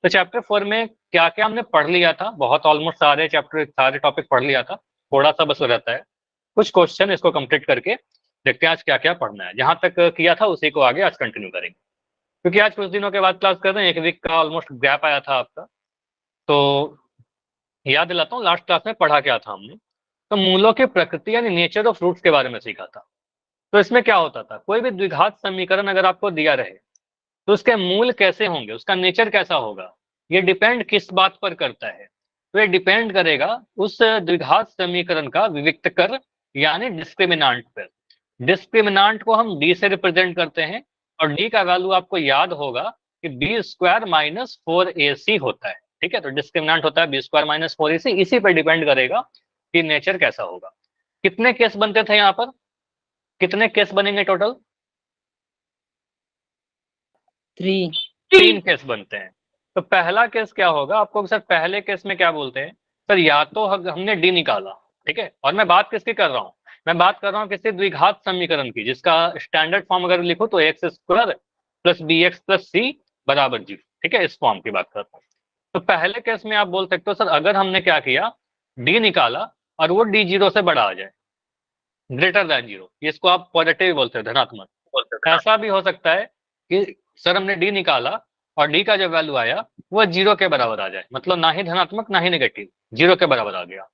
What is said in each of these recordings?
तो चैप्टर 4 में क्या क्या हमने पढ़ लिया था, बहुत ऑलमोस्ट सारे टॉपिक पढ़ लिया था, थोड़ा सा बस रहता है कुछ क्वेश्चन, इसको कंप्लीट करके देखते हैं आज क्या क्या पढ़ना है। जहां तक किया था उसी को आगे आज कंटिन्यू करेंगे, क्योंकि आज कुछ दिनों के बाद क्लास कर रहे हैं, 1 वीक का ऑलमोस्ट गैप आया था आपका। तो याद दिलाता हूँ लास्ट क्लास में पढ़ा क्या था हमने। तो मूलों की प्रकृति यानी नेचर ऑफ रूट्स के बारे में सीखा था। तो इसमें क्या होता था, कोई भी द्विघात समीकरण अगर आपको दिया रहे तो उसके मूल कैसे होंगे, उसका नेचर कैसा होगा, ये डिपेंड किस बात पर करता है। तो ये डिपेंड करेगा उस द्विघात समीकरण का विविक्त कर यानी डिस्क्रिमिनांट पर। डिस्क्रिमिनांट को हम डी से रिप्रेजेंट करते हैं, और डी का वैल्यू आपको याद होगा कि बी स्क्वायर माइनस 4ac होता है। ठीक है, तो डिस्क्रिमिनांट होता है बी स्क्वायर माइनस 4ac, इसी पर डिपेंड करेगा कि नेचर कैसा होगा। कितने केस बनते थे यहाँ पर, कितने केस बनेंगे टोटल? 3 केस बनते हैं। तो पहला केस क्या होगा, आपको सर पहले केस में क्या बोलते हैं? सर या तो हमने डी निकाला, ठीक है, और मैं बात किसकी कर रहा हूँ, मैं बात कर रहा हूँ किसी द्विघात समीकरण की जिसका स्टैंडर्ड फॉर्म अगर लिखो तो X square plus B X plus C बराबर 0। ठीक है, इस फॉर्म की बात करता हूँ। तो पहले केस में आप बोल सकते हो सर अगर हमने क्या किया, डी निकाला और वो डी 0 से बड़ा आ जाए, ग्रेटर देन 0, इसको आप पॉजिटिव बोलते हैं, धनात्मक। ऐसा भी हो सकता है कि सर हमने डी निकाला और डी का जो वैल्यू आया वो 0 के बराबर आ जाए, मतलब ना ही धनात्मक ना ही नेगेटिव, 0 के बराबर आ गया।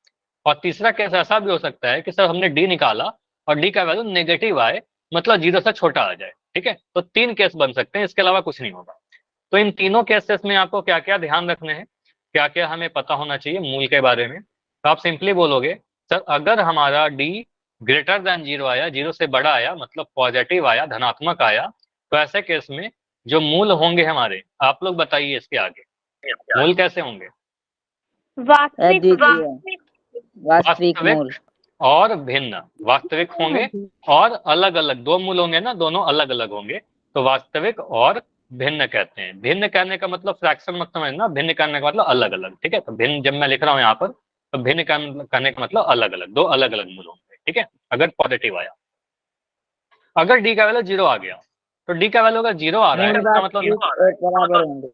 और तीसरा केस ऐसा भी हो सकता है कि सर हमने डी निकाला और डी का वैल्यू नेगेटिव आए, मतलब 0 से छोटा आ जाए। ठीक है, तो 3 केस बन सकते हैं, इसके अलावा कुछ नहीं होगा। तो इन तीनों केसेस में आपको क्या क्या ध्यान रखने हैं, क्या क्या हमें पता होना चाहिए मूल के बारे में। तो आप सिंपली बोलोगे सर अगर हमारा डी ग्रेटर देन 0 आया, 0 से बड़ा आया, मतलब पॉजिटिव आया, धनात्मक आया, तो ऐसे केस में जो मूल होंगे हमारे, आप लोग बताइए इसके आगे मूल कैसे होंगे? वास्तविक और भिन्न। वास्तविक होंगे और अलग अलग, 2 मूल होंगे ना, दोनों अलग अलग होंगे, तो वास्तविक और भिन्न कहते हैं। भिन्न कहने का मतलब फ्रैक्शन मत समझना, भिन्न कहने का मतलब अलग अलग। ठीक है, तो भिन्न जब मैं लिख रहा हूँ यहाँ पर, तो भिन्न कहने का मतलब अलग अलग, 2 अलग अलग मूल होंगे। ठीक है, अगर पॉजिटिव आया। अगर डी का वैल्यू 0 आ गया, तो डी का वैल्यू अगर 0 आ रहा है इसका मतलब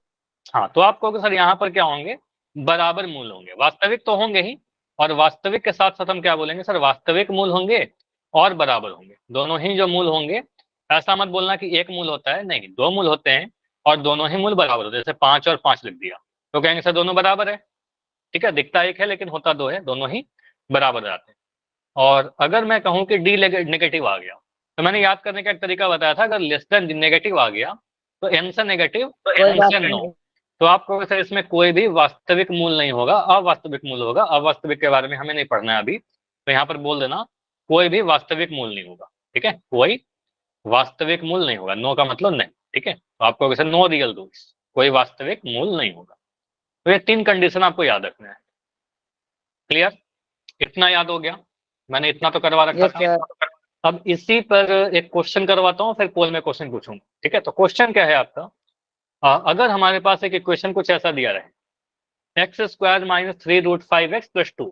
हाँ, तो आप कहोगे सर यहाँ पर क्या होंगे, बराबर मूल होंगे। वास्तविक तो होंगे ही, और वास्तविक के साथ साथ हम क्या बोलेंगे सर, वास्तविक मूल होंगे और बराबर होंगे, दोनों ही जो मूल होंगे। ऐसा मत बोलना कि एक मूल होता है, नहीं, 2 मूल होते हैं और दोनों ही मूल बराबर होते हैं। जैसे 5 और 5 लिख दिया तो कहेंगे सर दोनों बराबर है। ठीक है, दिखता एक है लेकिन होता 2 है, दोनों ही बराबर आते हैं। और अगर मैं कहूँ कि डी नेगेटिव आ गया, तो मैंने याद करने का एक तरीका बताया था, अगर लेस देन नेगेटिव आ गया तो एन से नेगेटिव, एन से नो, तो आपको सर इसमें कोई भी वास्तविक मूल नहीं होगा, अवास्तविक मूल होगा। अवास्तविक के बारे में हमें नहीं पढ़ना है अभी, तो यहाँ पर बोल देना कोई भी वास्तविक मूल नहीं होगा। ठीक है, कोई वास्तविक मूल नहीं होगा, नो का मतलब नहीं। ठीक है, तो आपको सर नो रियल रूट्स, कोई वास्तविक मूल नहीं होगा। तो ये 3 कंडीशन आपको याद रखना है। क्लियर? इतना याद हो गया, मैंने इतना तो करवा रखा था। अब इसी पर एक क्वेश्चन करवाता हूँ, फिर पोल में क्वेश्चन पूछूंगा। ठीक है, तो क्वेश्चन क्या है आपका, अगर हमारे पास एक इक्वेशन कुछ ऐसा दिया रहे, x square minus 3√5x plus 2,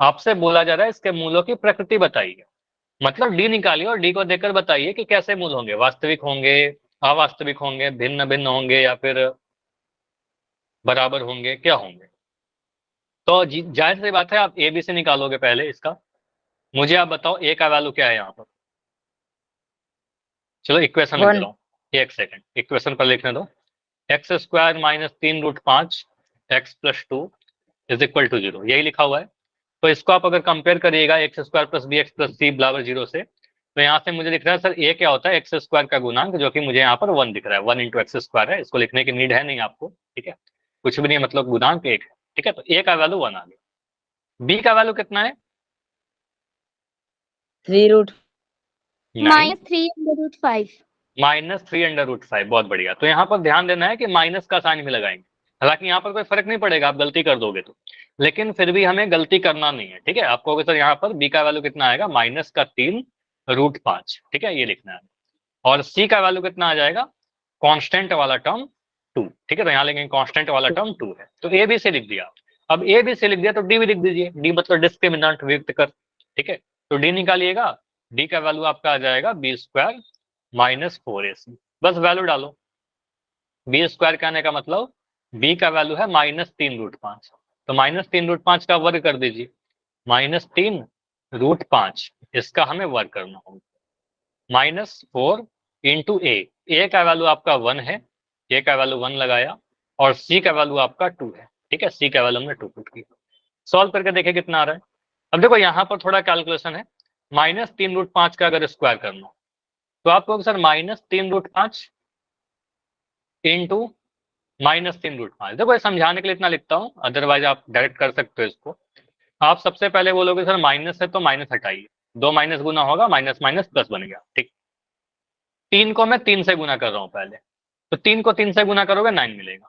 आपसे बोला जा रहा है इसके मूलों की प्रकृति बताइए। मतलब डी निकालिए और डी को देखकर बताइए कि कैसे मूल होंगे, वास्तविक होंगे, अवास्तविक होंगे, भिन्न भिन्न होंगे, या फिर बराबर होंगे, क्या होंगे। तो जाहिर सी बात है आप ए बी से निकालोगे पहले इसका। मुझे आप बताओ ए का वैल्यू क्या है यहाँ पर। चलो इक्वेशन लिख रहा हूँ, एक सेकंड इक्वेशन पर लिखने दो। X square minus 3√5 x plus 2 is equal to 0, यही लिखा हुआ है। तो इसको आप अगर कंपेयर करिएगा X square plus B X plus C बराबर 0 से, तो यहाँ से मुझे दिख रहा है सर ए क्या होता है, एक्स स्क्वायर का गुणांक, जो कि मुझे यहाँ पर 1 दिख रहा है, 1 इंटू एक्स स्क्वायर है, इसको लिखने की नीड है नहीं आपको। ठीक है, कुछ भी नहीं, मतलब गुणांक 1 है। ठीक है, तो ए का वैल्यू 1 आ गया। बी का वैल्यू कितना है, -3/5। बहुत बढ़िया। तो यहाँ पर ध्यान देना है कि माइनस का साइन भी लगाएंगे, हालांकि यहाँ पर कोई फर्क नहीं पड़ेगा, आप गलती कर दोगे तो, लेकिन फिर भी हमें गलती करना नहीं है। ठीक है, आपको सर यहाँ पर बी का वैल्यू कितना आएगा, -3√5। ठीक है, ये लिखना है। और सी का वैल्यू कितना आ जाएगा, कांस्टेंट वाला टर्म 2। ठीक है, तो यहाँ लिखेंगे कांस्टेंट वाला टर्म 2 है। तो ए बी से लिख दिया। अब ए बी से लिख दिया तो डी भी लिख दीजिए, डी मतलब डिस्क्रिमिनेंट व्यक्त कर। ठीक है, तो डी निकालिएगा, डी का वैल्यू आपका आ जाएगा बी स्क्वायर माइनस 4ac। बस वैल्यू डालो, बी स्क्वायर कहने का मतलब बी का वैल्यू है -3√5, तो -3√5 का वर्ग कर दीजिए, -3√5 इसका हमें वर्ग करना होगा, -4 इंटू ए का वैल्यू आपका 1 है, ए का वैल्यू 1 लगाया, और सी का वैल्यू आपका 2 है, ठीक है, सी का वैल्यू हमने 2 पुट किया। सॉल्व करके देखें कितना आ रहा है। अब देखो यहाँ पर थोड़ा कैलकुलेशन है, -3√5 का अगर स्क्वायर करना हो तो आप कहोगे सर -3√5 इंटू -3√5। देखो ये समझाने के लिए इतना लिखता हूँ, अदरवाइज आप डायरेक्ट कर सकते हो इसको। आप सबसे पहले बोलोगे सर माइनस है तो माइनस हटाइए, 2 माइनस गुना होगा, माइनस माइनस प्लस बन गया, ठीक। 3 को मैं 3 से गुना कर रहा हूँ पहले, तो 3 को 3 से गुना करोगे 9 मिलेगा,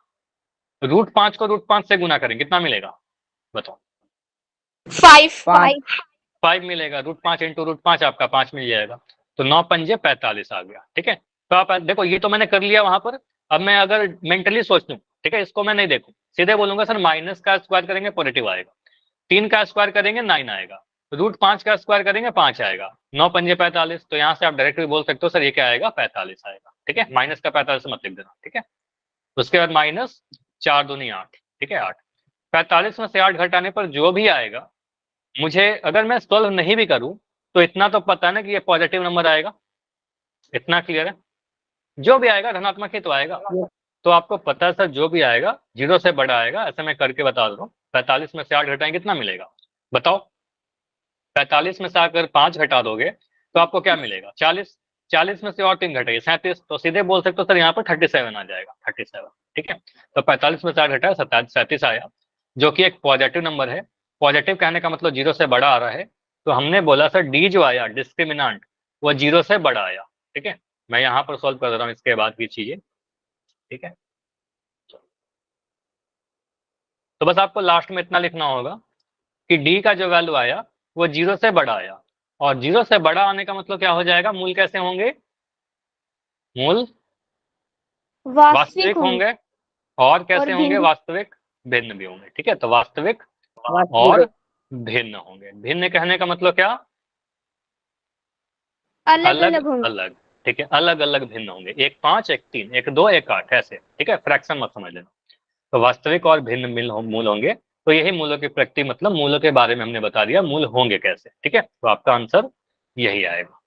√5 को √5 से गुना करेंगे कितना मिलेगा बताओ? 5 मिलेगा, √5 इंटू √5 आपका 5 मिल जाएगा, तो 9 पंजे 45 आ गया, ठीक है। तो आप देखो ये तो मैंने कर लिया वहां पर, अब मैं अगर मेंटली सोच लूं, ठीक है, इसको मैं नहीं देखूं, सीधे बोलूंगा सर माइनस का स्क्वायर करेंगे पॉजिटिव आएगा, 3 का स्क्वायर करेंगे 9 आएगा, √5 का स्क्वायर करेंगे 5 आएगा, 9 पंजे 45, तो यहाँ से आप डायरेक्ट भी बोल सकते हो सर ये क्या आएगा 45 आएगा, ठीक है, माइनस का 45 मत लिख देना, ठीक है। उसके बाद -4 दूनी 8, ठीक है, 8, 45 में से 8 घटाने पर जो भी आएगा, मुझे अगर मैं सॉल्व नहीं भी करूं तो इतना तो पता है ना कि ये पॉजिटिव नंबर आएगा, इतना क्लियर है, जो भी आएगा धनात्मक ही तो आएगा। तो आपको पता है सर जो भी आएगा 0 से बड़ा आएगा, ऐसे मैं करके बता दे रहा हूँ। 45 में से 8 घटाएं कितना मिलेगा बताओ? 45 में से अगर 5 घटा दोगे तो आपको क्या मिलेगा 40, 40 में से और 3 घटाइए 37, तो सीधे बोल सकते हो सर यहाँ पर 37 आ जाएगा, 37, ठीक है। तो 45 में से 8 घटाया 37 आया, जो कि एक पॉजिटिव नंबर है। पॉजिटिव कहने का मतलब 0 से बड़ा आ रहा है, तो हमने बोला सर डी जो आया डिस्क्रिमिनांट वो 0 से बड़ा आया, ठीक है। मैं यहाँ पर सॉल्व कर रहा हूँ इसके बाद की चीजें, ठीक है। तो बस आपको लास्ट में इतना लिखना होगा कि डी का जो वैल्यू आया वो 0 से बड़ा आया, और 0 से बड़ा आने का मतलब क्या हो जाएगा, मूल कैसे होंगे, मूल वास्तविक होंगे, और कैसे होंगे, वास्तविक भिन्न भी होंगे, ठीक है। तो वास्तविक और भिन्न होंगे, भिन्न कहने का मतलब क्या, अलग अलग, ठीक है, अलग अलग भिन्न होंगे, एक 5 एक 3 एक 2 एक 8 ऐसे, ठीक है, फ्रैक्शन मत समझ लेना। तो वास्तविक और भिन्न मूल होंगे, तो यही मूलों की प्रकृति, मतलब मूलों के बारे में हमने बता दिया, मूल होंगे कैसे, ठीक है। तो आपका आंसर यही आएगा।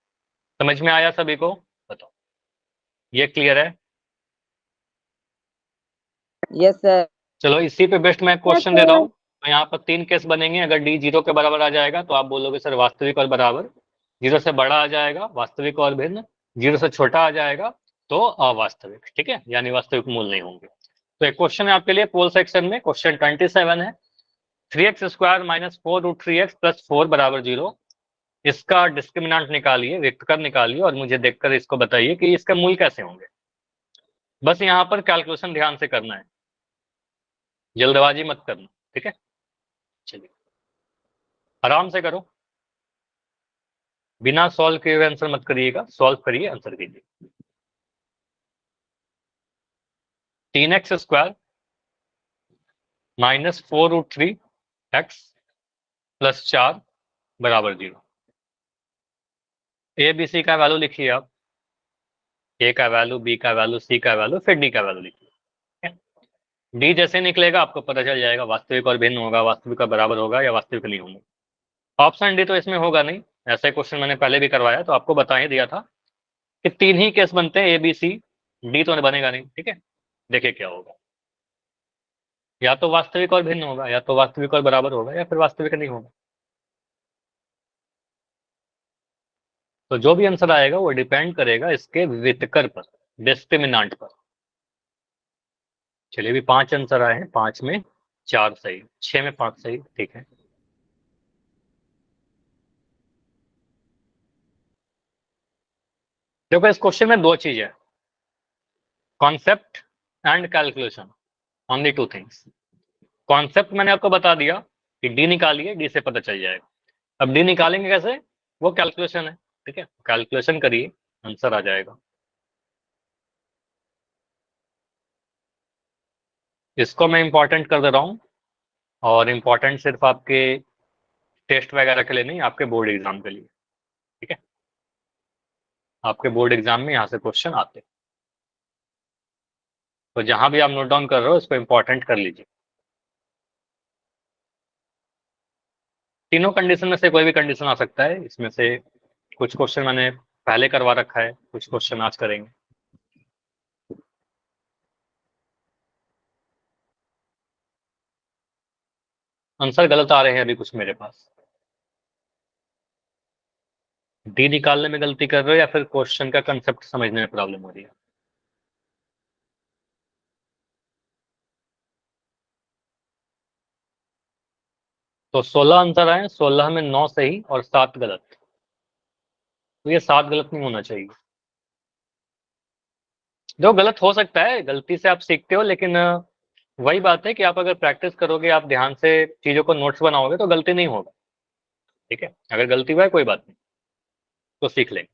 समझ में आया सभी को? बताओ, ये क्लियर है? Yes sir. चलो इसी पे बेस्ट मैं क्वेश्चन दे रहा हूँ। तो यहाँ पर 3 केस बनेंगे, अगर डी 0 के बराबर आ जाएगा तो आप बोलोगे सर वास्तविक और बराबर, 0 से बड़ा आ जाएगा वास्तविक और भिन्न, 0 से छोटा आ जाएगा तो अवास्तविक, ठीक है, यानी वास्तविक मूल नहीं होंगे। तो एक क्वेश्चन है आपके लिए पोल सेक्शन में, क्वेश्चन 27 है, 3x² - 4√3x + 4 = 0, इसका डिस्क्रिमिनेंट निकालिए, व्यक्तकर निकालिए, और मुझे देखकर इसको बताइए कि इसके मूल कैसे होंगे। बस यहाँ पर कैलकुलेशन ध्यान से करना है, जल्दबाजी मत करना, ठीक है। चलिए आराम से करो, बिना सॉल्व किए हुए आंसर मत करिएगा, सॉल्व करिए आंसर कीजिए। 3x² - 4√3x + 4 = 0। A B C का वैल्यू लिखिए आप, ए का वैल्यू, बी का वैल्यू, सी का वैल्यू, फिर डी का वैल्यू लिखिए। डी जैसे निकलेगा आपको पता चल जाएगा वास्तविक और भिन्न होगा, वास्तविक का बराबर होगा या वास्तविक नहीं होगा। ऑप्शन डी तो इसमें होगा नहीं, ऐसे क्वेश्चन मैंने पहले भी करवाया तो आपको बता ही दिया था कि 3 ही केस बनते हैं, ए बी सी, डी तो बनेगा नहीं, ठीक है। देखिए क्या होगा, या तो वास्तविक और भिन्न होगा, या तो वास्तविक और बराबर होगा, या फिर वास्तविक नहीं होगा। तो जो भी आंसर आएगा वो डिपेंड करेगा इसके वितकर पर, डिस्क्रिमिनांट पर। चलिए अभी 5 आंसर आए हैं, 5 में 4 सही, 6 में 5 सही, ठीक है। देखो इस क्वेश्चन में 2 चीज है, concept and calculation, only 2 things. Concept मैंने आपको बता दिया कि डी निकालिए, डी से पता चल जाएगा। अब डी निकालेंगे कैसे, वो कैलकुलेशन है, ठीक है, कैलकुलेशन करिए आंसर आ जाएगा। इसको मैं इंपॉर्टेंट कर दे रहा हूँ, और इंपॉर्टेंट सिर्फ आपके टेस्ट वगैरह के लिए नहीं, आपके बोर्ड एग्जाम के लिए, ठीक है। आपके बोर्ड एग्जाम में यहाँ से क्वेश्चन आते हैं। तो जहां भी आप नोट डाउन कर रहे हो इसको इंपॉर्टेंट कर लीजिए। तीनों कंडीशन में से कोई भी कंडीशन आ सकता है, इसमें से कुछ क्वेश्चन मैंने पहले करवा रखा है, कुछ क्वेश्चन आज करेंगे। आंसर गलत आ रहे हैं अभी कुछ मेरे पास। डी निकालने में गलती कर रहे हो या फिर क्वेश्चन का कंसेप्ट समझने में प्रॉब्लम हो रही है? तो 16 आंसर आए, 16 में 9 सही और 7 गलत। तो ये 7 गलत नहीं होना चाहिए। जो गलत हो सकता है, गलती से आप सीखते हो, लेकिन वही बात है कि आप अगर प्रैक्टिस करोगे, आप ध्यान से चीजों को नोट्स बनाओगे तो गलती नहीं होगा। ठीक है, अगर गलती हुआ है कोई बात नहीं, तो सीख लेंगे।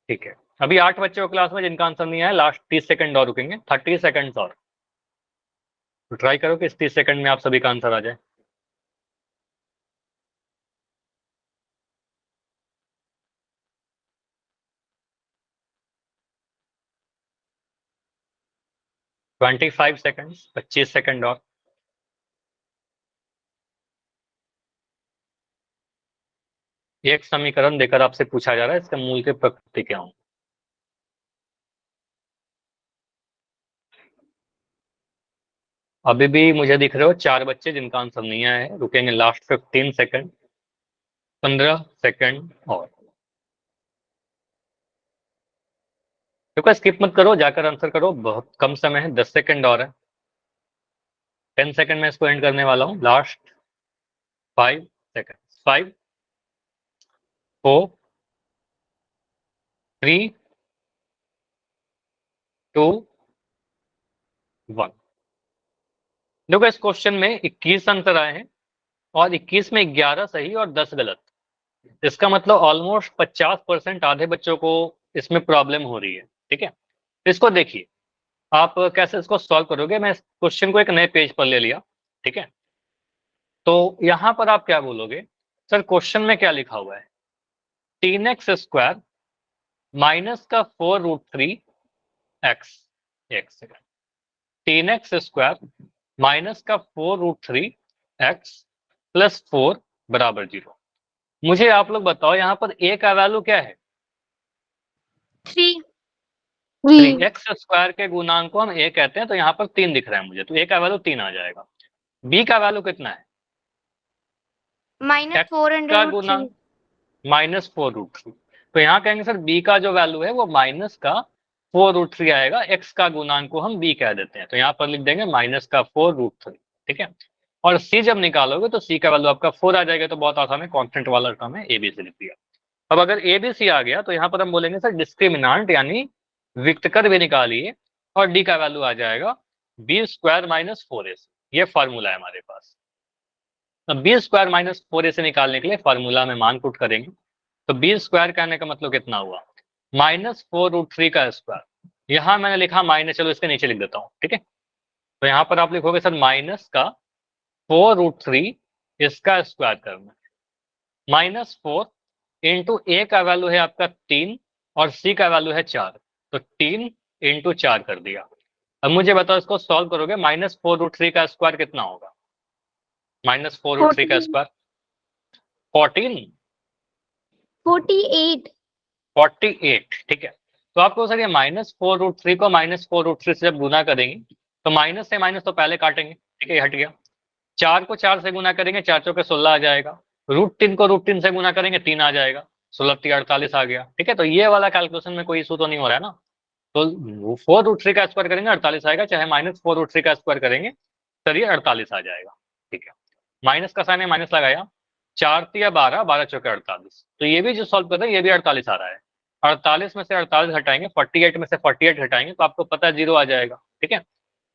ठीक है, अभी 8 बच्चे हो क्लास में जिनका आंसर नहीं आया, लास्ट 30 सेकंड और रुकेंगे, 30 सेकंड और। तो ट्राई करो कि इस 30 सेकंड में आप सभी का आंसर आ जाए। 25 सेकंड, 25 सेकंड और। एक समीकरण देकर आपसे पूछा जा रहा है, इसके मूल के प्रकृति क्या हो। अभी भी मुझे दिख रहे हो 4 बच्चे जिनका आंसर नहीं आया है, रुकेंगे लास्ट 15 सेकंड, 15 सेकंड और। देखो स्किप मत करो, जाकर आंसर करो, बहुत कम समय है, 10 सेकंड और है। 10 सेकंड में इसको एंड करने वाला हूँ, लास्ट 5 सेकंड। 5, 4, 3, 2, 1। देखो इस क्वेश्चन में 21 आंसर आए हैं और 21 में 11 सही और 10 गलत। इसका मतलब ऑलमोस्ट 50% आधे बच्चों को इसमें प्रॉब्लम हो रही है। ठीक है, इसको देखिए आप कैसे इसको सॉल्व करोगे। मैं इस क्वेश्चन को एक नए पेज पर ले लिया। ठीक है, तो यहां पर आप क्या बोलोगे, सर क्वेश्चन में क्या लिखा हुआ है, 3x² माइनस का 4√3x। एक सेकंड, 3x² माइनस का 4√3x प्लस 4 बराबर 0। मुझे आप लोग बताओ यहाँ पर a का वैल्यू क्या है? 3। 3x² के गुणांक को हम a कहते हैं, तो यहाँ पर 3 दिख रहा है मुझे, तो a का वैल्यू 3 आ जाएगा। b का वैल्यू कितना है? x का गुणांक -4√3। तो यहाँ कहेंगे सर b का जो वैल्यू है वो माइनस का 4√3 आएगा, x का गुणांक को हम b कह देते हैं, तो यहाँ पर लिख देंगे माइनस का 4√3। ठीक है, और c जब निकालोगे तो c का वैल्यू आपका 4 आ जाएगा, तो बहुत आसान है, कॉन्स्टेंट वाला टर्म है, a b से लिख दिया। अब अगर ए बी सी आ गया तो यहाँ पर हम बोलेंगे सर डिस्क्रिमिनांट यानी विक्तकर भी निकालिए, और डी का वैल्यू आ जाएगा b² माइनस 4ac। ये फॉर्मूला है हमारे पास। अब b² माइनस 4ac निकालने के लिए फॉर्मूला में मान पुट करेंगे, तो b² कहने का मतलब कितना हुआ, -4√3 का स्क्वायर। यहाँ मैंने लिखा माइनस, चलो इसके नीचे लिख देता हूँ। ठीक है, तो यहाँ पर आप लिखोगे सर माइनस का 4√3 इसका स्क्वायर करना, -4 इंटू ए का वैल्यू है आपका 3 और सी का वैल्यू है 4, तो 3 इंटू 4 कर दिया। अब मुझे बताओ इसको सॉल्व करोगे, -4√3 का स्क्वायर कितना होगा? -4√3 का स्क्वायर 14, 48। 48। ठीक है, तो आपको सर ये -4√3 को -4√3 से जब गुना करेंगे तो माइनस से माइनस तो पहले काटेंगे। ठीक है, ये हट गया। 4 को 4 से गुना करेंगे, 4 चौके 16 आ जाएगा। √3 को √3 से गुना करेंगे, 3 आ जाएगा। 16 48 आ गया। ठीक है, तो ये वाला कैलकुलेशन में कोई इशू तो नहीं हो रहा है ना। तो 4√3 का स्क्वायर करेंगे 48 आएगा, चाहे -4√3 का स्क्वायर करेंगे सर ये 48 आ जाएगा। ठीक है, माइनस का साइन है, माइनस लगाया, 4 तिया 12, 12 चौके 48, तो ये भी जो सॉल्व कर रहे हैं ये भी 48 आ रहा है। 48 में से 48 हटाएंगे, 48 में से 48 हटाएंगे तो आपको पता है 0 आ जाएगा। ठीक है,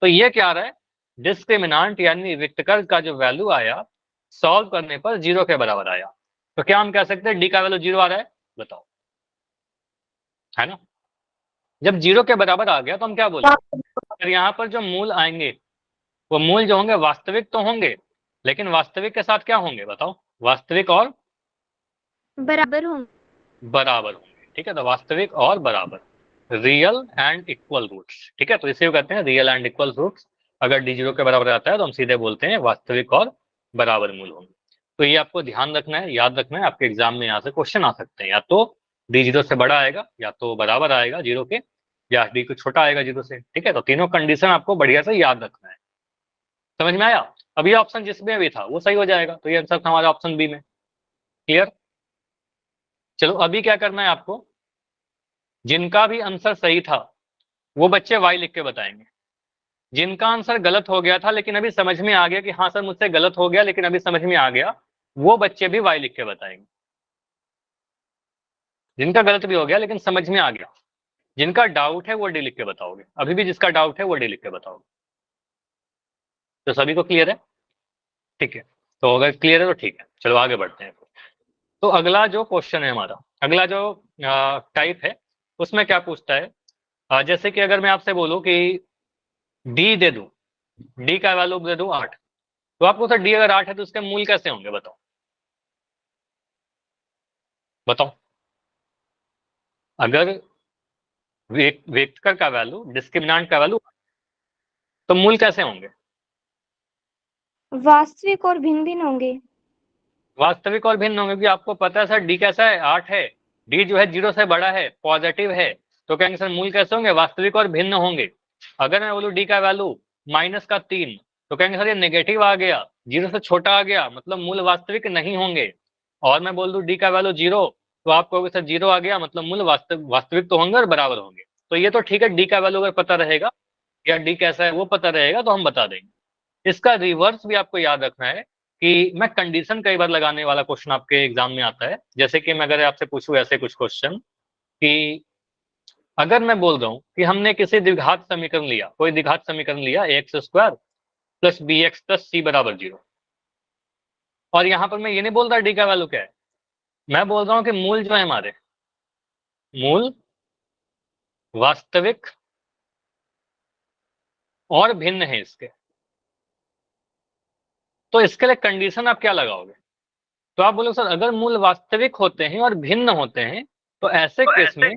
तो ये क्या आ रहा है, डिस्क्रिमिनांट यानी विक्तकर का जो वैल्यू आया सॉल्व करने पर 0 के बराबर आया। तो क्या हम कह सकते हैं डी का वैल्यू 0 आ रहा है? बताओ, है ना। जब 0 के बराबर आ गया तो हम क्या बोले, फिर यहाँ पर जो मूल आएंगे वो मूल जो होंगे वास्तविक तो होंगे, लेकिन वास्तविक के साथ क्या होंगे बताओ, वास्तविक और बराबर होंगे। बराबर होंगे। ठीक है, तो वास्तविक और बराबर। Real and equal roots. ठीक है, तो इसे कहते हैं रियल एंड इक्वल रूट्स। अगर डी 0 के बराबर आता है तो हम सीधे बोलते हैं वास्तविक और बराबर मूल होंगे। तो ये आपको ध्यान रखना है, याद रखना है, आपके एग्जाम में यहाँ से क्वेश्चन आ सकते हैं, या तो डी 0 से बड़ा आएगा, या तो बराबर आएगा 0 के, या डी को छोटा आएगा 0 से। ठीक है, तो तीनों कंडीशन आपको बढ़िया से याद रखना है। समझ में आया? अभी ऑप्शन जिसमें भी था वो सही हो जाएगा, तो ये आंसर था हमारा ऑप्शन बी में। क्लियर? चलो अभी क्या करना है आपको, जिनका भी आंसर सही था वो बच्चे वाई लिख के बताएंगे। जिनका आंसर गलत हो गया था लेकिन अभी समझ में आ गया कि हाँ सर मुझसे गलत हो गया लेकिन अभी समझ में आ गया, वो बच्चे भी वाई लिख के बताएंगे। जिनका गलत भी हो गया लेकिन समझ में आ गया, जिनका डाउट है वो डी लिख के बताओगे। अभी भी जिसका डाउट है वो डी लिख के बताओगे। तो सभी को क्लियर है? ठीक है, तो अगर क्लियर है तो ठीक है, चलो आगे बढ़ते हैं। तो अगला जो क्वेश्चन है हमारा, अगला जो टाइप है, उसमें क्या पूछता है, जैसे कि अगर मैं आपसे बोलूं कि डी दे दूं, डी का वैल्यू दे दूं 8, तो आपको सर डी अगर 8 है तो उसके मूल कैसे होंगे, बताओ बताओ। अगर वेक्टर का वैल्यू, डिस्क्रिमिनेंट का वैल्यू, तो मूल कैसे होंगे? वास्तविक और भिन्न भिन्न होंगे। वास्तविक और भिन्न होंगे, क्योंकि आपको पता है सर डी कैसा है, 8 है, डी जो है 0 से बड़ा है, पॉजिटिव है, तो कहेंगे सर मूल कैसे होंगे, वास्तविक और भिन्न होंगे। अगर मैं बोलूं डी का वैल्यू -3, तो कहेंगे सर ये नेगेटिव आ गया, 0 से छोटा आ गया, मतलब मूल वास्तविक नहीं होंगे। और मैं बोल दूं डी का वैल्यू 0, तो आप कहोगे सर 0 आ गया मतलब मूल वास्तविक तो होंगे और बराबर होंगे। तो ये तो ठीक है, डी का वैल्यू अगर पता रहेगा या डी कैसा है वो पता रहेगा तो हम बता देंगे। इसका रिवर्स भी आपको याद रखना है कि मैं कंडीशन कई बार लगाने वाला क्वेश्चन आपके एग्जाम में आता है। जैसे कि मैं अगर आपसे पूछूं ऐसे कुछ क्वेश्चन कि अगर मैं बोल रहा हूं कि हमने किसी द्विघात समीकरण लिया, कोई द्विघात समीकरण लिया x² plus bx plus c बराबर 0, और यहां पर मैं ये नहीं बोल रहा डी का वैल्यू क्या है, मैं बोल रहा हूं कि मूल जो है हमारे, मूल वास्तविक और भिन्न है इसके, तो इसके लिए कंडीशन आप क्या लगाओगे? तो आप बोलोगे सर अगर मूल वास्तविक होते हैं और भिन्न होते हैं तो ऐसे केस में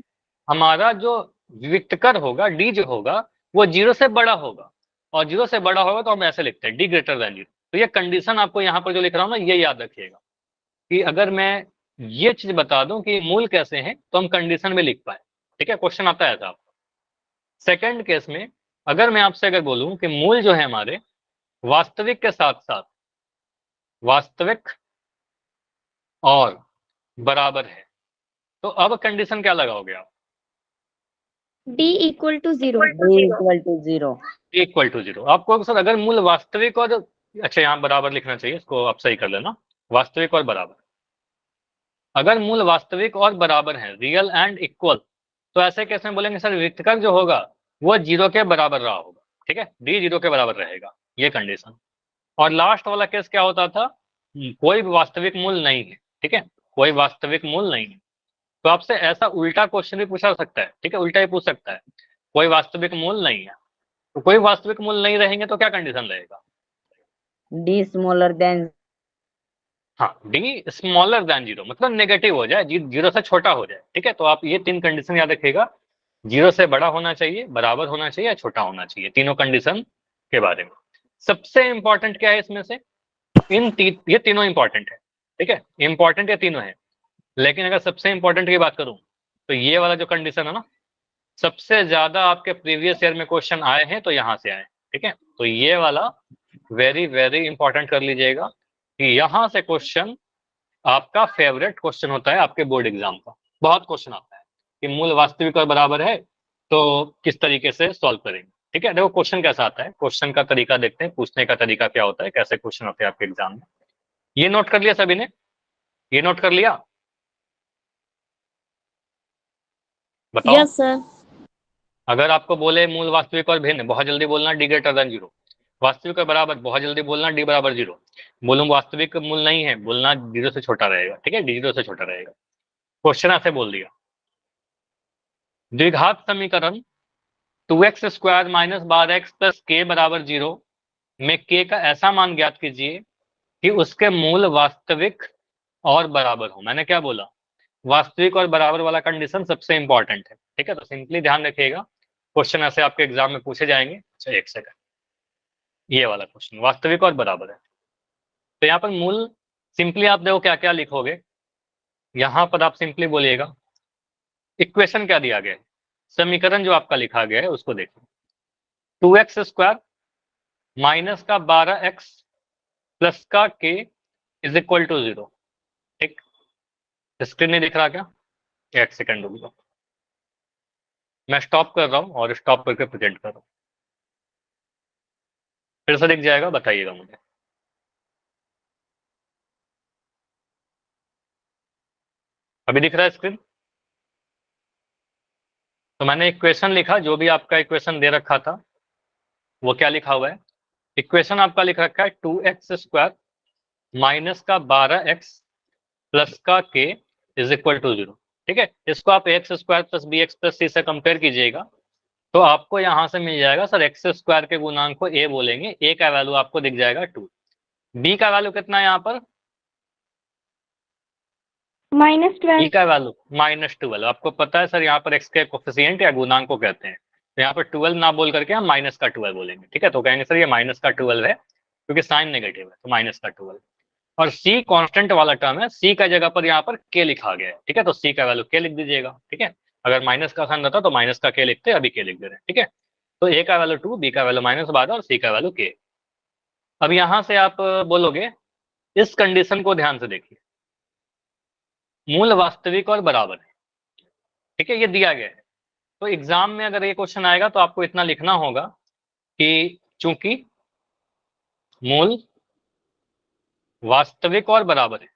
हमारा जो विविक्तकर होगा, डी जो होगा, वो 0 से बड़ा होगा, और 0 से बड़ा होगा तो हम ऐसे लिखते हैं डी ग्रेटर देन 0। तो ये कंडीशन आपको यहाँ पर जो लिख रहा हूँ ना, ये याद रखिएगा कि अगर मैं ये चीज बता दूं कि मूल कैसे हैं तो हम कंडीशन में लिख पाए। ठीक है, क्वेश्चन आता है ऐसा आपको। सेकेंड केस में अगर मैं आपसे अगर बोलूं कि मूल जो है हमारे वास्तविक के साथ साथ वास्तविक और बराबर है, तो अब कंडीशन क्या लगाओगे आप? D equal to 0। Equal to 0। आपको सर अगर मूल वास्तविक और, अच्छा यहाँ बराबर लिखना चाहिए, इसको आप सही कर लेना, वास्तविक और बराबर। अगर मूल वास्तविक और बराबर है, रियल एंड इक्वल, तो ऐसे केस में बोलेंगे सर विविक्तकर जो होगा वो 0 के बराबर रहा होगा। ठीक है, डी 0 के बराबर रहेगा, ये कंडीशन। और लास्ट वाला केस क्या होता था, कोई वास्तविक मूल नहीं है। ठीक है, कोई वास्तविक मूल नहीं है, तो आपसे ऐसा उल्टा क्वेश्चन भी पूछा सकता है। ठीक है, उल्टा ही पूछ सकता है, कोई वास्तविक मूल नहीं है, तो कोई वास्तविक मूल नहीं रहेंगे तो क्या कंडीशन रहेगा? डी स्मॉलर देन, हाँ, डी स्मॉलर देन 0, मतलब नेगेटिव हो जाए, 0 से छोटा हो जाए। ठीक है, तो आप ये 3 कंडीशन याद रखिएगा, 0 से बड़ा होना चाहिए, बराबर होना चाहिए या छोटा होना चाहिए, तीनों कंडीशन के बारे में। सबसे इंपॉर्टेंट क्या है इसमें से, ये तीनों इंपॉर्टेंट है। ठीक है, इंपॉर्टेंट ये तीनों है, लेकिन अगर सबसे इंपॉर्टेंट की बात करूं तो ये वाला जो कंडीशन है ना, सबसे ज्यादा आपके प्रीवियस ईयर में क्वेश्चन आए हैं तो यहां से आए। ठीक है, तो ये वाला वेरी वेरी इंपॉर्टेंट कर लीजिएगा कि यहां से क्वेश्चन आपका फेवरेट क्वेश्चन होता है आपके बोर्ड एग्जाम का। बहुत क्वेश्चन आता है कि मूल वास्तविक और बराबर है तो किस तरीके से सॉल्व करेंगे। ठीक है, देखो क्वेश्चन कैसा आता है, क्वेश्चन का तरीका देखते हैं, पूछने का तरीका क्या होता है, कैसे क्वेश्चन होते हैं आपके एग्जाम में। ये नोट कर लिया सभी ने? ये नोट कर लिया? बताओ। Yes sir. अगर आपको बोले मूल वास्तविक और भिन्न, बहुत जल्दी बोलना डी ग्रेटर देन 0। वास्तविक और बराबर, बहुत जल्दी बोलना डी बराबर 0। बोलूं वास्तविक मूल नहीं है, बोलना 0 से छोटा रहेगा। ठीक है, डी 0 से छोटा रहेगा। क्वेश्चन ऐसे बोल दिया, द्विघात समीकरण 2x² - 12x + k बराबर 0 में k का ऐसा मान ज्ञात कीजिए कि उसके मूल वास्तविक और बराबर हो। मैंने क्या बोला, वास्तविक और बराबर वाला कंडीशन सबसे इंपॉर्टेंट है, ठीक है। तो सिंपली ध्यान रखिएगा, क्वेश्चन ऐसे आपके एग्जाम में पूछे जाएंगे। अच्छा एक सेकंड, ये वाला क्वेश्चन वास्तविक और बराबर है। तो यहाँ पर मूल सिंपली आप देखो क्या क्या लिखोगे, यहाँ पर आप सिंपली बोलिएगा इक्वेशन क्या दिया गया है, समीकरण जो आपका लिखा गया है उसको देखो। 2x स्क्वायर माइनस का 12x प्लस का k इज इक्वल टू 0, ठीक। स्क्रीन नहीं दिख रहा क्या? एक सेकंड रुक जाओ, मैं स्टॉप कर रहा हूँ और स्टॉप करके प्रेजेंट कर रहा हूँ, फिर से दिख जाएगा, बताइएगा मुझे। अभी दिख रहा है स्क्रीन? तो मैंने इक्वेशन लिखा, जो भी आपका इक्वेशन दे रखा था वो क्या लिखा हुआ है, इक्वेशन आपका लिख रखा है 2x स्क्वायर माइनस का 12x प्लस का k इज इक्वल टू 0, ठीक है। इसको आप X square plus B X plus C से कंपेयर कीजिएगा, तो आपको यहां से मिल जाएगा सर एक्स स्क्वायर के गुणांक को a बोलेंगे, a का वैल्यू आपको दिख जाएगा 2, b का वैल्यू कितना है यहाँ पर, -12। b का वैल्यू -12। आपको पता है सर यहाँ पर x के कोफिशिएंट या गुणांक को कहते हैं, तो यहाँ पर 12 ना बोल करके हम माइनस का 12 बोलेंगे, ठीक है। तो कहेंगे सर ये माइनस का 12 है क्योंकि साइन नेगेटिव है, तो माइनस का 12। और c कांस्टेंट वाला टर्म है, c का जगह पर यहाँ पर k लिखा गया है, ठीक है। तो c का वैल्यू k लिख दीजिएगा, ठीक है। अगर माइनस का साइन रहता तो माइनस का k लिखते, अभी k लिख दे रहे हैं, ठीक है। तो a का वैल्यू 2, b का वैल्यू -12 और c का वैल्यू k। अब यहाँ से आप बोलोगे इस कंडीशन को ध्यान से देखिए, मूल वास्तविक और बराबर है, ठीक है, ये दिया गया है। तो एग्जाम में अगर ये क्वेश्चन आएगा तो आपको इतना लिखना होगा कि चूंकि मूल वास्तविक और बराबर है,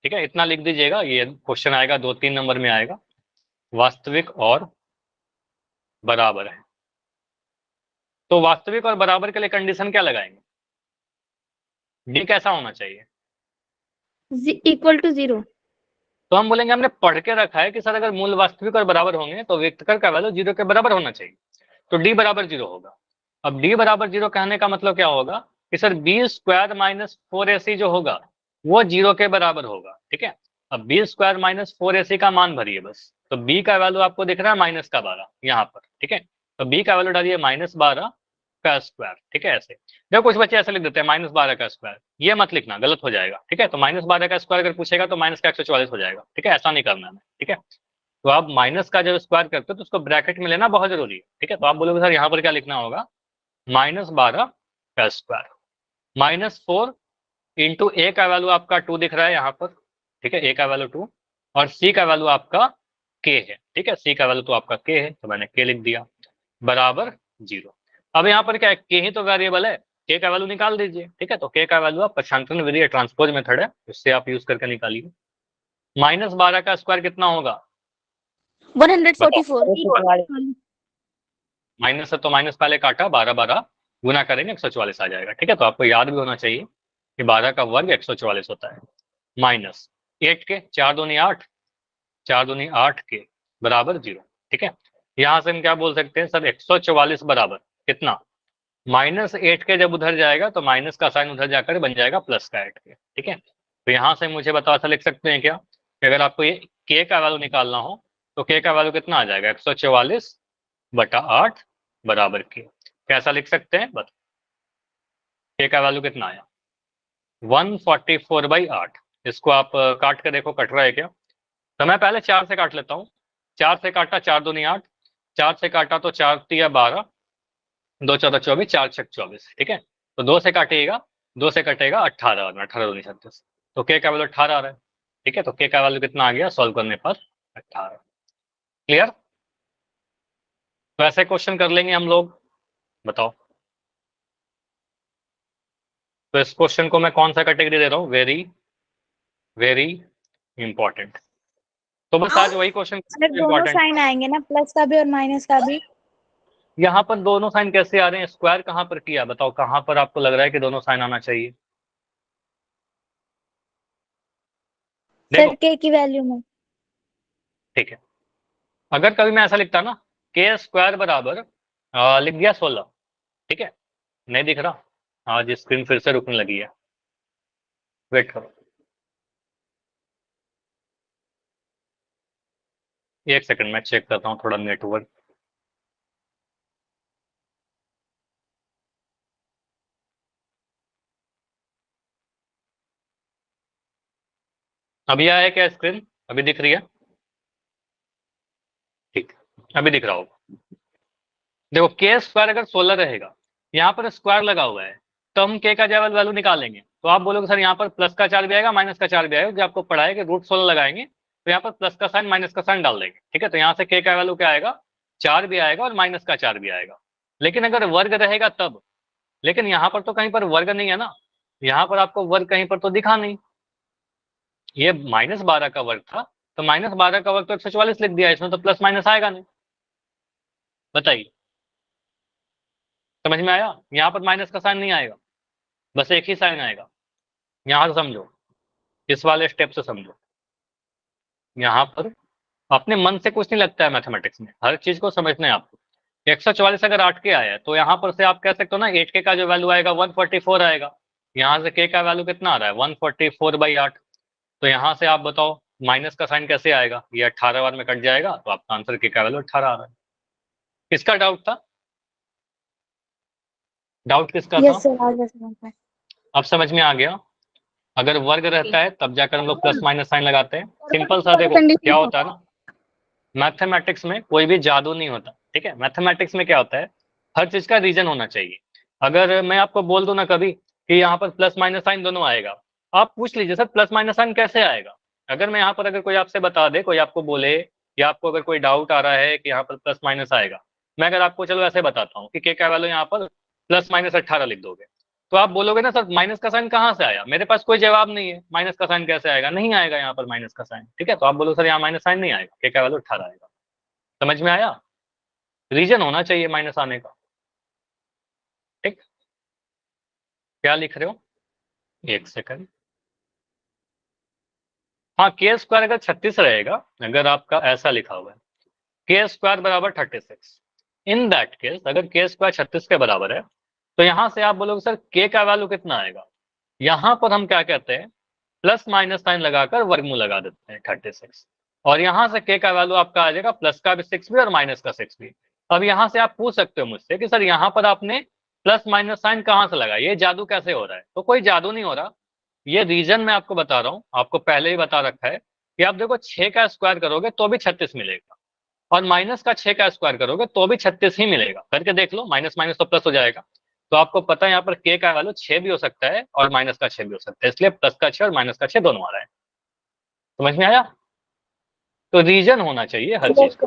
ठीक है, इतना लिख दीजिएगा। ये क्वेश्चन आएगा 2-3 नंबर में आएगा, वास्तविक और बराबर है। तो वास्तविक और बराबर के लिए कंडीशन क्या लगाएंगे, डी कैसा होना चाहिए, इक्वल टू 0। तो हम बोलेंगे हमने पढ़ के रखा है कि सर अगर मूल वास्तविक और बराबर होंगे तो वेक्टर का वैल्यू 0 के बराबर होना चाहिए, तो डी बराबर 0 होगा। अब डी बराबर 0 कहने का मतलब क्या होगा कि sir B square minus 4ac जो होगा वो 0 के बराबर होगा, ठीक है। अब बी स्क्वायर माइनस 4ac का मान भरिए बस, तो बी का वैल्यू आपको दिख रहा है -12 यहाँ पर, ठीक है। तो बी का वैल्यू डालिए -12 का स्क्वायर, ठीक है। ऐसे देखो कुछ बच्चे ऐसे लिख देते हैं -12 का स्क्वायर, ये मत लिखना, गलत हो जाएगा, ठीक है। तो -12 का स्क्वायर अगर पूछेगा तो माइनस का 144 हो जाएगा, ठीक है, ऐसा नहीं करना है, ठीक है। तो आप माइनस का जब स्क्वायर करते हो तो उसको ब्रैकेट में लेना बहुत जरूरी है, ठीक है। तो आप बोलोगे सर यहाँ पर क्या लिखना होगा, -12 का स्क्वायर -4 इंटू ए का वैल्यू आपका 2 दिख रहा है यहाँ पर, ठीक है, ए का वैल्यू 2 और सी का वैल्यू आपका के है, ठीक है। सी का वैल्यू तो आपका के है, तो मैंने के लिख दिया, बराबर 0। अब यहाँ पर क्या है, के ही तो वेरिएबल है, के का वैल्यू निकाल दीजिए, ठीक है। तो के का वैल्यू आप पक्षांतरण विधि या ट्रांसपोज मेथड है उससे आप यूज करके निकालिए। -12 का स्क्वायर कितना होगा, 144। माइनस है तो माइनस पहले काटा, 12 गुना करेंगे 144 आ जाएगा, ठीक है। तो आपको याद भी होना चाहिए कि 12 का वर्ग 144 होता है, माइनस 8 के 4 दूनी 8, 4 दूनी 8 के बराबर 0, ठीक है। यहां से हम क्या बोल सकते हैं सर 144 बराबर कितना, -8 के जब उधर जाएगा तो माइनस का साइन उधर जाकर बन जाएगा प्लस का 8 के, ठीक है। तो यहाँ से मुझे बताओ ऐसा लिख सकते हैं क्या कि अगर आपको ये के का वैल्यू निकालना हो तो के का वैल्यू कितना आ जाएगा, 144/8 बराबर के, कैसा लिख सकते हैं बता, के का वैल्यू कितना आया 144/8। इसको आप काट के देखो कट रहा है क्या, तो मैं पहले 4 से काट लेता हूँ, 4 से काटा 4 दूनी 8, 4 से काटा तो 4 तिया 12, 2 14 24, 4 6 24, ठीक है। तो 2 से काटिएगा, 2 से कटेगा 18 और 18 दूनी 36, तो के का वैल्यू 18 आ रहा है, ठीक है। तो के का वैल्यू कितना आ गया सॉल्व करने पर 18, क्लियर। तो ऐसे क्वेश्चन कर लेंगे हम लोग, बताओ। तो इस क्वेश्चन को मैं कौन सा कैटेगरी दे रहा हूँ, वेरी वेरी इंपॉर्टेंट। तो बस आज वही क्वेश्चन अगर दोनों इंपॉर्टेंट। साइन आएंगे ना, प्लस का भी और माइनस का भी। यहाँ पर दोनों साइन कैसे आ रहे हैं, स्क्वायर कहाँ पर किया बताओ, कहाँ पर आपको लग रहा है कि दोनों साइन आना चाहिए, देखो सर के की वैल्यू में। ठीक है। अगर कभी मैं ऐसा लिखता ना के स्क्वायर बराबर लिख दिया 16, ठीक है, नहीं दिख रहा, आज स्क्रीन फिर से रुकने लगी है, वेट करो। एक सेकंड मैं चेक करता हूँ थोड़ा नेटवर्क। अभी आया क्या स्क्रीन? अभी दिख रही है? ठीक, अभी दिख रहा होगा। देखो के स्क्वायर अगर 16 रहेगा, यहाँ पर स्क्वायर लगा हुआ है, तो हम के का जब वैल्यू निकालेंगे तो आप बोलोगे सर यहाँ पर प्लस का 4 भी आएगा माइनस का 4 भी आएगा। जो आपको पढ़ा है कि रूट 16 लगाएंगे तो यहाँ पर प्लस का साइन माइनस का साइन डाल देंगे, ठीक है। तो यहाँ से के का वैल्यू क्या आएगा? 4 भी आएगा और माइनस का 4 भी आएगा। लेकिन अगर वर्ग रहेगा तब, लेकिन यहाँ पर तो कहीं पर वर्ग नहीं है ना, यहाँ पर आपको वर्ग कहीं पर तो दिखा नहीं। ये -12 का वर्ग था, तो -12 का वर्ग तो 144 लिख दिया, इसमें तो प्लस माइनस आएगा नहीं। बताइए, समझ में आया? यहाँ पर माइनस का साइन नहीं आएगा, बस एक ही साइन आएगा। यहाँ से समझो, इस वाले स्टेप से समझो। यहाँ पर अपने मन से कुछ नहीं लगता है मैथमेटिक्स में, हर चीज को समझना है आपको। 144 अगर 8 के आया तो यहाँ पर से आप कह सकते हो ना 8 के का जो वैल्यू आएगा 144 आएगा। यहाँ से के का वैल्यू कितना आ रहा है? 144/8। तो यहाँ से आप बताओ माइनस का साइन कैसे आएगा? ये 18 बार में कट जाएगा, तो आपका आंसर के का वैल्यू 18 आ रहा है। किसका डाउट था? डाउट किसका था? यस सर, आ गया समझ में। अब समझ में आ गया। अगर वर्ग रहता है तब जाकर हम लोग प्लस माइनस साइन लगाते हैं। सिंपल सा देखो क्या होता है ना, मैथमेटिक्स में कोई भी जादू नहीं होता, ठीक है। मैथमेटिक्स में क्या होता है, हर चीज का रीजन होना चाहिए। अगर मैं आपको बोल दूं ना कभी कि यहाँ पर प्लस माइनस साइन दोनों आएगा, आप पूछ लीजिए सर प्लस माइनस साइन कैसे आएगा। अगर मैं यहाँ पर अगर कोई आपसे बता दे, कोई आपको बोले या आपको अगर कोई डाउट आ रहा है कि यहाँ पर प्लस माइनस आएगा, मैं अगर आपको चलो ऐसे बताता हूँ कि के का वैल्यू यहाँ पर +-18 लिख दोगे, तो आप बोलोगे ना सर माइनस का साइन कहाँ से आया? मेरे पास कोई जवाब नहीं है, माइनस का साइन कैसे आएगा? नहीं आएगा यहाँ पर माइनस का साइन, ठीक है। तो आप बोलो सर यहाँ माइनस साइन नहीं आएगा, के का वैल्यू 18 आएगा। समझ में आया? रीजन होना चाहिए माइनस आने का, ठीक। क्या लिख रहे हो? एक सेकंड। हाँ, के स्क्वायर अगर 36 रहेगा, अगर आपका ऐसा लिखा हुआ है के स्क्वायर बराबर 36, इन दैट केस अगर के स्क्वायर 36 के बराबर है तो यहाँ से आप बोलोगे सर के का वैल्यू कितना आएगा? यहाँ पर हम क्या कहते हैं, प्लस माइनस साइन लगाकर वर्गमूल लगा देते हैं 36, और यहाँ से के का वैल्यू आपका आ जाएगा प्लस का भी 6 भी और माइनस का 6 भी। अब यहाँ से आप पूछ सकते हो मुझसे कि सर यहाँ पर आपने प्लस माइनस साइन कहाँ से लगाया, ये जादू कैसे हो रहा है? तो कोई जादू नहीं हो रहा, ये रीजन मैं आपको बता रहा हूँ, आपको पहले ही बता रखा है कि आप देखो 6 का स्क्वायर करोगे तो भी 36 मिलेगा, और माइनस का 6 का स्क्वायर करोगे तो भी 36 ही मिलेगा। करके देख लो, माइनस माइनस तो प्लस हो जाएगा। तो आपको पता है यहाँ पर के का वैल्यू 6 भी हो सकता है और माइनस का 6 भी हो सकता है, इसलिए प्लस का 6 और माइनस का 6 दोनों आ रहा है। समझ में आया? तो रीजन होना चाहिए हर चीज का,